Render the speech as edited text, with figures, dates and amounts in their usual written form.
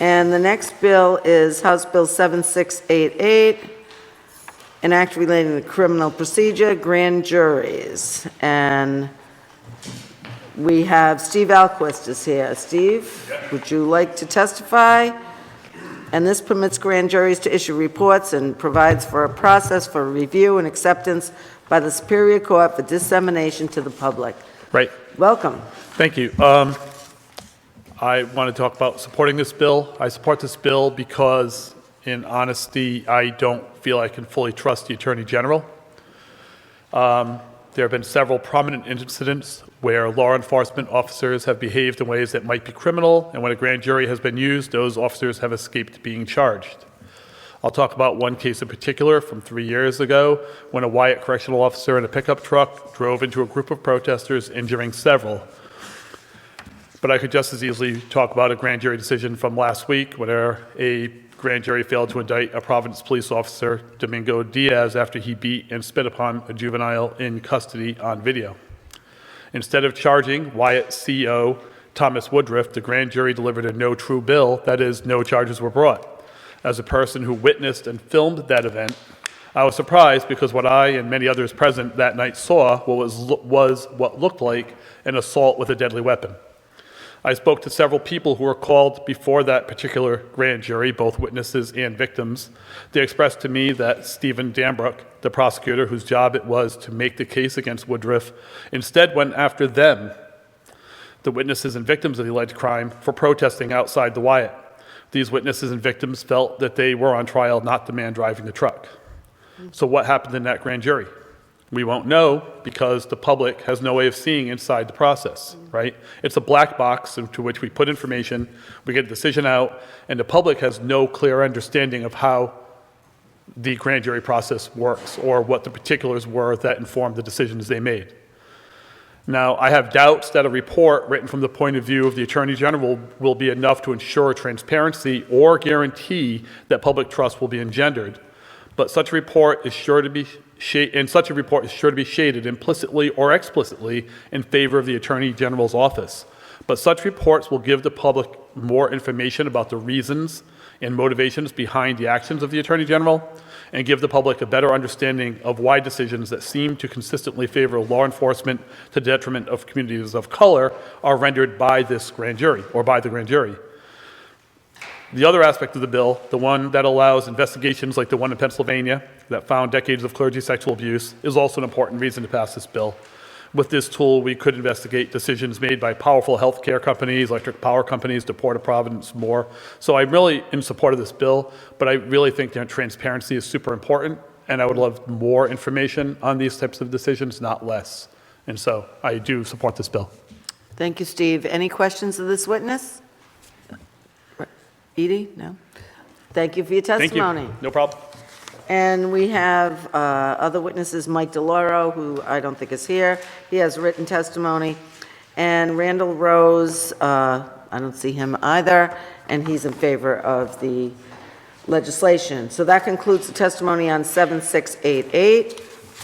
And the next bill is House Bill 7688, an act relating to criminal procedure, grand juries. And we have Steve Alquist is here. Steve, would you like to testify? And this permits grand juries to issue reports and provides for a process for review and acceptance by the Superior Court for dissemination to the public. Right. Welcome. Thank you. I want to talk about supporting this bill. I support this bill because, in honesty, I don't feel I can fully trust the Attorney General. There have been several prominent incidents where law enforcement officers have behaved in ways that might be criminal, and when a grand jury has been used, those officers have escaped being charged. I'll talk about one case in particular from 3 years ago when a Wyatt Correctional officer in a pickup truck drove into a group of protesters, injuring several. But I could just as easily talk about a grand jury decision from last week where a grand jury failed to indict a Providence police officer, Domingo Díaz, after he beat and spit upon a juvenile in custody on video. Instead of charging Wyatt CO Thomas Woodruff, the grand jury delivered a no true bill, that is, no charges were brought. As a person who witnessed and filmed that event, I was surprised because what I and many others present that night saw was what looked like an assault with a deadly weapon. I spoke to several people who were called before that particular grand jury, both witnesses and victims. They expressed to me that Stephen Dambrook, the prosecutor whose job it was to make the case against Woodruff, instead went after them, the witnesses and victims of the alleged crime, for protesting outside the Wyatt. These witnesses and victims felt that they were on trial, not the man driving the truck. So what happened in that grand jury? We won't know because the public has no way of seeing inside the process, right? It's a black box into which we put information, we get a decision out, and the public has no clear understanding of how the grand jury process works or what the particulars were that informed the decisions they made. Now, I have doubts that a report written from the point of view of the Attorney General will be enough to ensure transparency or guarantee that public trust will be engendered. But such a report is sure to be shaded implicitly or explicitly in favor of the Attorney General's office. But such reports will give the public more information about the reasons and motivations behind the actions of the Attorney General, and give the public a better understanding of why decisions that seem to consistently favor law enforcement to the detriment of communities of color are rendered by this grand jury, or by the grand jury. The other aspect of the bill, the one that allows investigations like the one in Pennsylvania that found decades of clergy sexual abuse, is also an important reason to pass this bill. With this tool, we could investigate decisions made by powerful healthcare companies, electric power companies, to Port of Providence, more. So I'm really in support of this bill, but I really think that transparency is super important, and I would love more information on these types of decisions, not less. And so I do support this bill. Thank you, Steve. Any questions of this witness? Edie? No? Thank you for your testimony. Thank you. No problem. And we have other witnesses, Mike DeLauro, who I don't think is here. He has written testimony. And Randall Rose, I don't see him either, and he's in favor of the legislation. So that concludes the testimony on 7688.